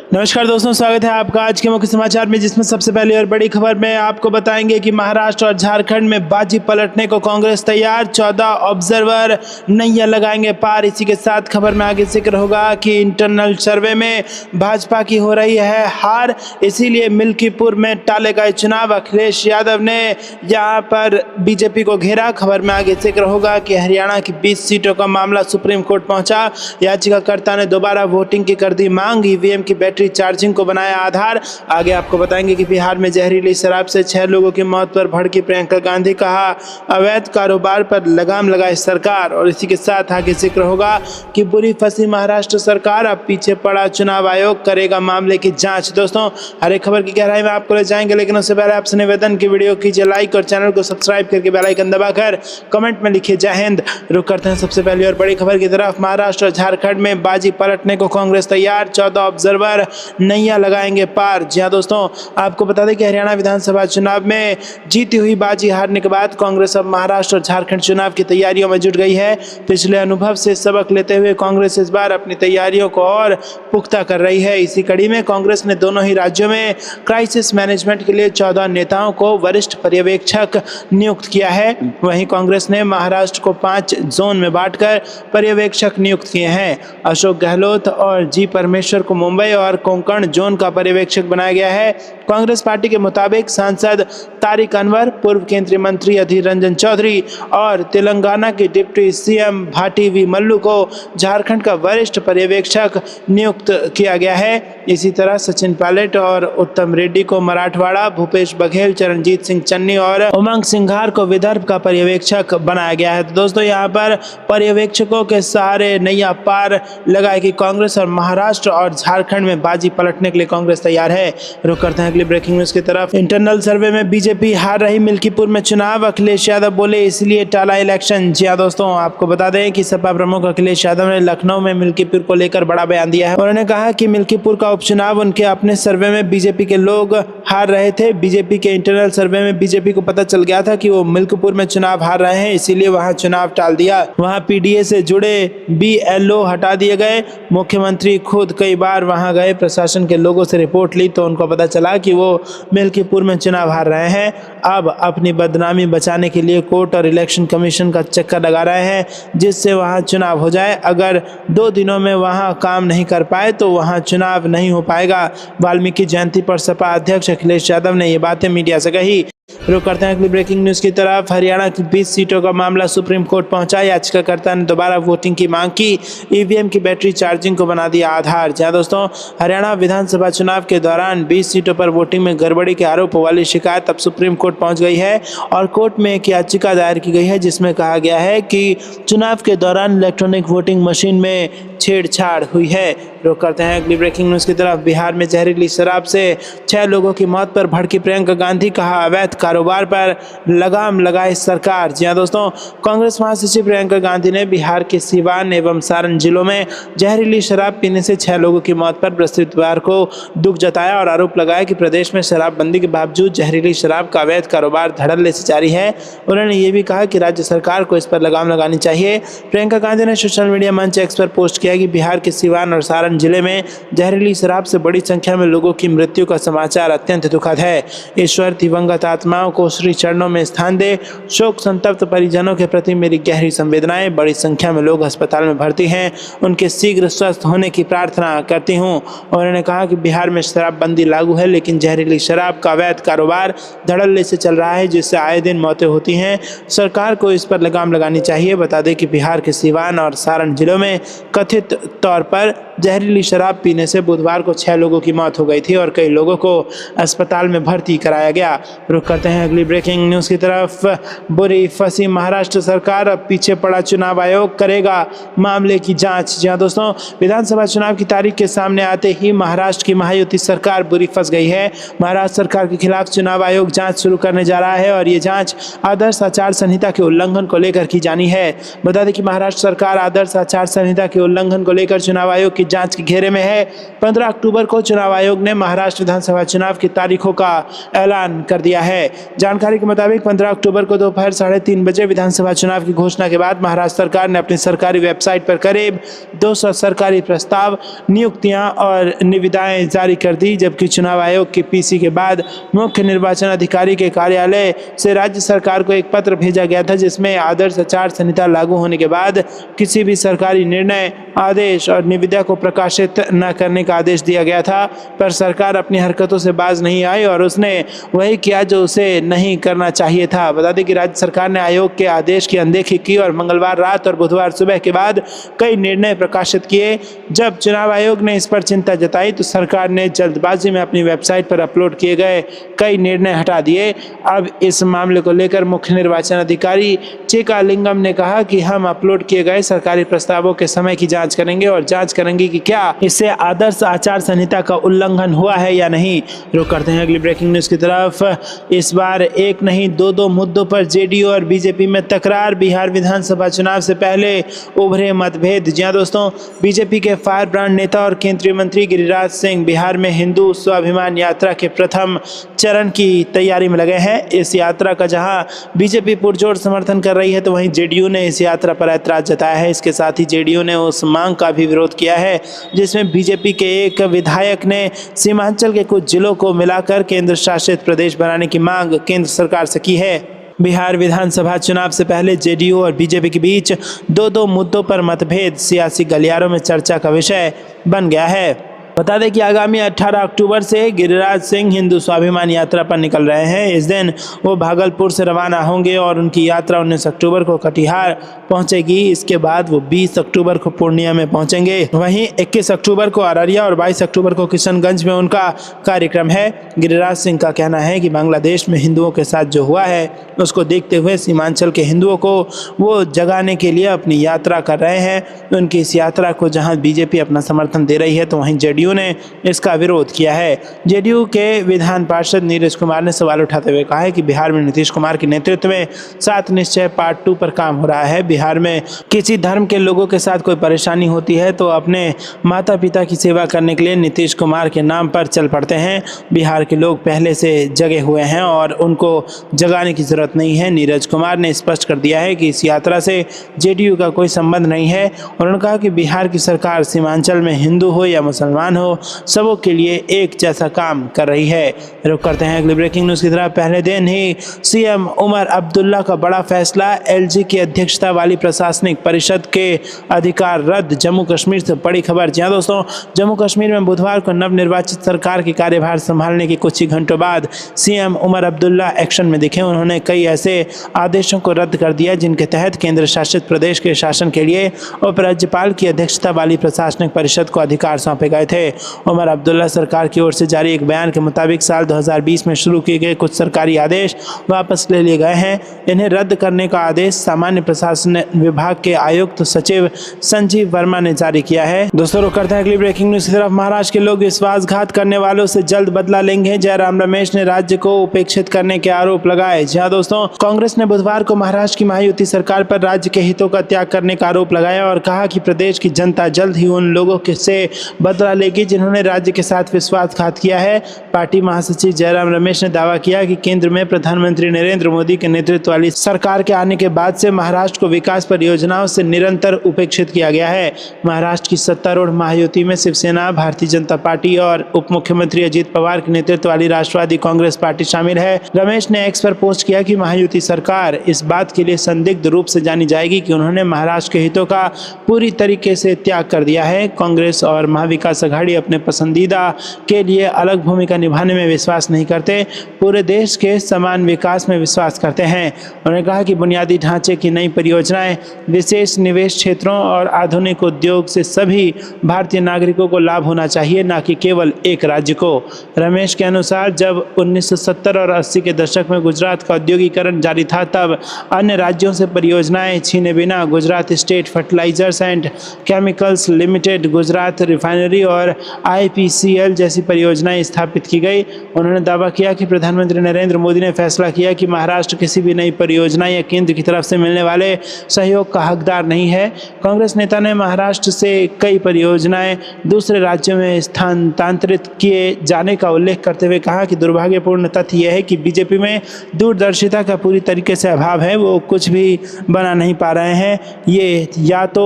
नमस्कार दोस्तों, स्वागत है आपका आज के मुख्य समाचार में, जिसमें सबसे पहले और बड़ी खबर में आपको बताएंगे कि महाराष्ट्र और झारखंड में बाजी पलटने को कांग्रेस तैयार, 14 ऑब्जर्वर नैया लगाएंगे पार। इसी के साथ खबर में आगे जिक्र होगा कि इंटरनल सर्वे में भाजपा की हो रही है हार, इसीलिए मिल्कीपुर में टाले गए चुनाव। अखिलेश यादव ने यहाँ पर बीजेपी को घेरा। खबर में आगे जिक्र होगा कि हरियाणा की 20 सीटों का मामला सुप्रीम कोर्ट पहुंचा। याचिकाकर्ता ने दोबारा वोटिंग की कर दी मांग, ईवीएम की बैटरी चार्जिंग को बनाया आधार। आगे आपको बताएंगे कि बिहार में जहरीली शराब से 6 लोगों की मौत पर भड़की प्रियंका गांधी, कहा अवैध कारोबार पर लगाम लगाए सरकार। और इसी के साथ आगे जिक्र होगा कि बुरी फंसी महाराष्ट्र सरकार, अब पीछे पड़ा चुनाव आयोग करेगा मामले की जांच। दोस्तों, हर एक खबर की गहराई में आपको ले जाएंगे, लेकिन उससे पहले आपसे निवेदन की वीडियो कीजिए लाइक और चैनल को सब्सक्राइब करके बेल आइकन दबाकर कमेंट में लिखिए जय हिंद। रुक करते हैं सबसे पहली और बड़ी खबर की तरफ। महाराष्ट्र और झारखंड में बाजी पलटने को कांग्रेस तैयार, 14 ऑब्जर्वर नैया लगाएंगे पार। जी हां दोस्तों, आपको बता दें कि हरियाणा विधानसभा चुनाव में जीती हुई बाजी हारने के बाद कांग्रेस अब महाराष्ट्र और झारखंड चुनाव की तैयारियों में जुट गई है। पिछले अनुभव से सबक लेते हुए कांग्रेस इस बार अपनी तैयारियों को और पुख्ता कर रही है। इसी कड़ी में कांग्रेस ने दोनों ही राज्यों में क्राइसिस मैनेजमेंट के लिए 14 नेताओं को वरिष्ठ पर्यवेक्षक नियुक्त किया है। वहीं कांग्रेस ने महाराष्ट्र को 5 जोन में बांटकर पर्यवेक्षक नियुक्त किए हैं। अशोक गहलोत और जी परमेश्वर को मुंबई और कोंकण जोन का पर्यवेक्षक बनाया गया है। कांग्रेस पार्टी के मुताबिक सांसद तारिक अनवर, पूर्व केंद्रीय मंत्री अधीर रंजन चौधरी और तेलंगाना के डिप्टी सीएम भाटी वी मल्लू को झारखंड का वरिष्ठ पर्यवेक्षक नियुक्त किया गया है। इसी तरह सचिन पायलट और उत्तम रेड्डी को मराठवाड़ा, भूपेश बघेल, चरणजीत सिंह चन्नी और उमंग सिंघार को विदर्भ का पर्यवेक्षक बनाया गया है। तो दोस्तों, यहाँ पर पर्यवेक्षकों के सहारे नैया पार लगाएगी कांग्रेस और महाराष्ट्र और झारखंड में बाजी पलटने के लिए कांग्रेस तैयार है। रुक करते हैं अगली ब्रेकिंग न्यूज की तरफ। इंटरनल सर्वे में बीजेपी हार रही, मिल्कीपुर में चुनाव, अखिलेश यादव बोले इसलिए टाला इलेक्शन। जी हां दोस्तों, आपको बता दें कि सपा प्रमुख अखिलेश यादव ने लखनऊ में मिल्कीपुर को लेकर बड़ा बयान दिया है। उन्होंने कहा कि मिल्कीपुर का उपचुनाव उनके अपने सर्वे में बीजेपी के लोग हार रहे थे। बीजेपी के इंटरनल सर्वे में बीजेपी को पता चल गया था कि वो मिल्कीपुर में चुनाव हार रहे हैं, इसीलिए वहां चुनाव टाल दिया। वहां पीडीए से जुड़े बीएलओ हटा दिए गए। मुख्यमंत्री खुद कई बार वहां गए, प्रशासन के लोगों से रिपोर्ट ली तो उनको पता चला कि वो मिल्कीपुर में चुनाव हार रहे हैं। अब अपनी बदनामी बचाने के लिए कोर्ट और इलेक्शन कमीशन का चक्कर लगा रहे हैं, जिससे वहां चुनाव हो जाए। अगर 2 दिनों में वहां काम नहीं कर पाए तो वहां चुनाव नहीं हो पाएगा। वाल्मीकि जयंती पर सपा अध्यक्ष अखिलेश यादव ने ये बातें मीडिया से कही। रुक करते हैं अगली ब्रेकिंग न्यूज की तरफ। हरियाणा की 20 सीटों का मामला सुप्रीम कोर्ट पहुंचा। याचिकाकर्ता ने दोबारा वोटिंग की मांग की, ईवीएम की बैटरी चार्जिंग को बना दिया आधार। जहां दोस्तों, हरियाणा विधानसभा चुनाव के दौरान 20 सीटों पर वोटिंग में गड़बड़ी के आरोप वाली शिकायत अब सुप्रीम कोर्ट पहुंच गई है और कोर्ट में एक याचिका दायर की गई है, जिसमें कहा गया है कि चुनाव के दौरान इलेक्ट्रॉनिक वोटिंग मशीन में छेड़छाड़ हुई है। रुक करते हैं अगली ब्रेकिंग न्यूज की तरफ। बिहार में जहरीली शराब से 6 लोगों की मौत पर भड़की प्रियंका गांधी, कहा अवैध कारोबार पर लगाम लगाए सरकार। जी हां दोस्तों, कांग्रेस महासचिव प्रियंका गांधी ने बिहार के सीवान एवं सारण जिलों में जहरीली शराब पीने से 6 लोगों की मौत पर बृहस्पतिवार को दुख जताया और आरोप लगाया कि प्रदेश में शराबबंदी के बावजूद जहरीली शराब का अवैध कारोबार धड़ल्ले से जारी है। उन्होंने ये भी कहा कि राज्य सरकार को इस पर लगाम लगानी चाहिए। प्रियंका गांधी ने सोशल मीडिया मंच एक्स पर पोस्ट किया कि बिहार के सीवान और सारण जिले में जहरीली शराब से बड़ी संख्या में लोगों की मृत्यु का समाचार अत्यंत दुखद है। ईश्वर दिवंगत आत्माओं को श्री चरणों में स्थान दे। शोक संतप्त परिजनों के प्रति मेरी गहरी संवेदनाएं। बड़ी संख्या में लोग अस्पताल में भर्ती हैं, उनके शीघ्र स्वस्थ होने की प्रार्थना करती हूं। उन्होंने कहा कि बिहार में शराबबंदी लागू है, लेकिन जहरीली शराब का अवैध कारोबार धड़ल्ले से चल रहा है, जिससे आए दिन मौतें होती हैं। सरकार को इस पर लगाम लगानी चाहिए। बता दें कि बिहार के सीवान और सारण जिलों में कथित तौर पर जहरीली शराब पीने से बुधवार को 6 लोगों की मौत हो गई थी और कई लोगों को अस्पताल में भर्ती कराया गया। रुक करते हैं अगली ब्रेकिंग न्यूज की तरफ। बुरी फंसी महाराष्ट्र सरकार, अब पीछे पड़ा चुनाव आयोग करेगा मामले की जांच। जहां दोस्तों, विधानसभा चुनाव की तारीख के सामने आते ही महाराष्ट्र की महायुति सरकार बुरी फंस गई है। महाराष्ट्र सरकार के खिलाफ चुनाव आयोग जांच शुरू करने जा रहा है और ये जांच आदर्श आचार संहिता के उल्लंघन को लेकर की जानी है। बता दें कि महाराष्ट्र सरकार आदर्श आचार संहिता के उल्लंघन को लेकर चुनाव आयोग की जांच के घेरे में है। 15 अक्टूबर को चुनाव आयोग ने महाराष्ट्र विधानसभा चुनाव की तारीखों का ऐलान कर दिया है। जानकारी के मुताबिक 15 अक्टूबर को दोपहर 3:30 बजे विधानसभा चुनाव की घोषणा के बाद महाराष्ट्र सरकार ने अपनी सरकारी वेबसाइट पर करीब 200 सरकारी प्रस्ताव, नियुक्तियां और निविदाएं जारी कर दी, जबकि चुनाव आयोग के पीसी के बाद मुख्य निर्वाचन अधिकारी के कार्यालय से राज्य सरकार को एक पत्र भेजा गया था, जिसमें आदर्श आचार संहिता लागू होने के बाद किसी भी सरकारी निर्णय, आदेश और निविदा को प्रकाशित न करने का आदेश दिया गया था। पर सरकार अपनी हरकतों से बाज नहीं आई और उसने वही किया जो उसे नहीं करना चाहिए था। बता दें कि राज्य सरकार ने आयोग के आदेश की अनदेखी की और मंगलवार रात और बुधवार सुबह के बाद कई निर्णय प्रकाशित किए। जब चुनाव आयोग ने इस पर चिंता जताई तो सरकार ने जल्दबाजी में अपनी वेबसाइट पर अपलोड किए गए कई निर्णय हटा दिए। अब इस मामले को लेकर मुख्य निर्वाचन अधिकारी चेकालिंगम ने कहा कि हम अपलोड किए गए सरकारी प्रस्तावों के समय की जांच करेंगे और जांच करेंगे कि क्या इससे आदर्श आचार संहिता का उल्लंघन हुआ है या नहीं। रुक करते हैं अगली ब्रेकिंग न्यूज की तरफ। इस बार एक नहीं दो मुद्दों पर जेडीयू और बीजेपी में तकरार। बिहार विधानसभा चुनाव से पहले उभरे मतभेद। जी हां दोस्तों, बीजेपी के फायर ब्रांड नेता और केंद्रीय मंत्री गिरिराज सिंह बिहार में हिंदू स्वाभिमान यात्रा के प्रथम चरण की तैयारी में लगे हैं। इस यात्रा का जहां बीजेपी पुरजोर समर्थन कर रही है तो वहीं जेडीयू ने इस यात्रा पर ऐतराज जताया है। इसके साथ ही जेडीयू ने उस मांग का भी विरोध किया है जिसमें बीजेपी के एक विधायक ने सीमांचल के कुछ जिलों को मिलाकर केंद्र शासित प्रदेश बनाने की मांग केंद्र सरकार से की है। बिहार विधानसभा चुनाव से पहले जेडीयू और बीजेपी के बीच दो मुद्दों पर मतभेद सियासी गलियारों में चर्चा का विषय बन गया है। बता दें कि आगामी 18 अक्टूबर से गिरिराज सिंह हिंदू स्वाभिमान यात्रा पर निकल रहे हैं। इस दिन वो भागलपुर से रवाना होंगे और उनकी यात्रा 19 अक्टूबर को कटिहार पहुंचेगी। इसके बाद वो 20 अक्टूबर को पूर्णिया में पहुंचेंगे। वहीं 21 अक्टूबर को अररिया और 22 अक्टूबर को किशनगंज में उनका कार्यक्रम है। गिरिराज सिंह का कहना है कि बांग्लादेश में हिंदुओं के साथ जो हुआ है उसको देखते हुए सीमांचल के हिंदुओं को वो जगाने के लिए अपनी यात्रा कर रहे हैं। उनकी इस यात्रा को जहां बीजेपी अपना समर्थन दे रही है तो वहीं जेडीयू ने इसका विरोध किया है। जेडीयू के विधान पार्षद नीरज कुमार ने सवाल उठाते हुए कहा है कि बिहार में नीतीश कुमार के नेतृत्व में 7 निश्चय पार्ट 2 पर काम हो रहा है। बिहार में किसी धर्म के लोगों के साथ कोई परेशानी होती है तो अपने माता पिता की सेवा करने के लिए नीतीश कुमार के नाम पर चल पड़ते हैं। बिहार के लोग पहले से जगे हुए हैं और उनको जगाने की जरूरत नहीं है। नीरज कुमार ने स्पष्ट कर दिया है कि इस यात्रा से जेडीयू का कोई संबंध नहीं है। उन्होंने कहा कि बिहार की सरकार सीमांचल में हिंदू हो या मुसलमान हो, सबों के लिए एक जैसा काम कर रही है। रुक करते हैं अगली ब्रेकिंग न्यूज की तरफ। पहले दिन ही सीएम उमर अब्दुल्ला का बड़ा फैसला, एलजी की अध्यक्षता वाली प्रशासनिक परिषद के अधिकार रद्द। जम्मू कश्मीर से बड़ी खबर। जी हां दोस्तों, जम्मू कश्मीर में बुधवार को नवनिर्वाचित सरकार की कार्यभार संभालने के कुछ ही घंटों बाद सीएम उमर अब्दुल्ला एक्शन में दिखे। उन्होंने कई ऐसे आदेशों को रद्द कर दिया जिनके तहत केंद्र शासित प्रदेश के शासन के लिए उपराज्यपाल की अध्यक्षता वाली प्रशासनिक परिषद को अधिकार सौंपे गए थे। उमर अब्दुल्ला सरकार की ओर से जारी एक बयान के मुताबिक साल 2020 में शुरू किए गए कुछ सरकारी आदेश वापस ले लिए गए हैं। इन्हें रद्द करने का आदेश सामान्य प्रशासन विभाग के आयुक्त सचिव संजीव वर्मा ने जारी किया है। दोस्तों रुक करते हैं अगली ब्रेकिंग न्यूज की तरफ। महाराष्ट्र के लोग विश्वासघात करने वालों से जल्द बदला लेंगे। जयराम रमेश ने राज्य को उपेक्षित करने के आरोप लगाए। जी हां दोस्तों, कांग्रेस ने बुधवार को महाराष्ट्र की महायुति सरकार पर राज्य के हितों का त्याग करने का आरोप लगाया और कहा कि प्रदेश की जनता जल्द ही उन लोगों से बदला लेगी जिन्होंने राज्य के साथ विश्वासघात किया है। पार्टी महासचिव जयराम रमेश ने दावा किया कि केंद्र में प्रधानमंत्री नरेंद्र मोदी के नेतृत्व वाली सरकार के आने के बाद से महाराष्ट्र को विकास परियोजनाओं से निरंतर उपेक्षित किया गया है। महाराष्ट्र की सत्तारूढ़ महायुति में शिवसेना, भारतीय जनता पार्टी और उप मुख्यमंत्री अजित पवार के नेतृत्व वाली राष्ट्रवादी कांग्रेस पार्टी शामिल है। रमेश ने एक्स पर पोस्ट किया कि महायुति सरकार इस बात के लिए संदिग्ध रूप से जानी जाएगी कि उन्होंने महाराष्ट्र के हितों का पूरी तरीके से त्याग कर दिया है। कांग्रेस और महाविकास अघाड़ी अपने पसंदीदा के लिए अलग भूमिका निभाने में विश्वास नहीं करते, पूरे देश के समान विकास में विश्वास करते हैं। उन्होंने कहा कि बुनियादी ढांचे की नई परियोजनाएं, विशेष निवेश क्षेत्रों और आधुनिक उद्योग से सभी भारतीय नागरिकों को लाभ होना चाहिए, न कि केवल एक राज्य को। रमेश के अनुसार जब 1970 और 80 के दशक में गुजरात का औद्योगिकरण जारी था तब अन्य राज्यों से परियोजनाएं छीने बिना Gujarat state fertilisers and chemicals limited, Gujarat refinery और और IPCL जैसी परियोजनाएं स्थापित की गई। उन्होंने दावा किया कि प्रधानमंत्री नरेंद्र मोदी ने फैसला किया कि महाराष्ट्र किसी भी नई परियोजना या केंद्र की तरफ से मिलने वाले सहयोग का हकदार नहीं है। कांग्रेस नेता ने महाराष्ट्र से कई परियोजनाएं दूसरे राज्यों में स्थानांतरित किए जाने का उल्लेख करते हुए कहा कि दुर्भाग्यपूर्ण तथ्य यह है कि बीजेपी में दूरदर्शिता का पूरी तरीके से अभाव है। वो कुछ भी बना नहीं पा रहे हैं। ये या तो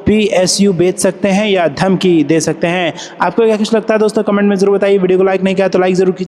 PSU बेच सकते हैं या धमकी दे सकते हैं। आपको क्या कुछ लगता है दोस्तों, कमेंट में जरूर बताइए। वीडियो को लाइक नहीं किया तो लाइक जरूर कीजिए।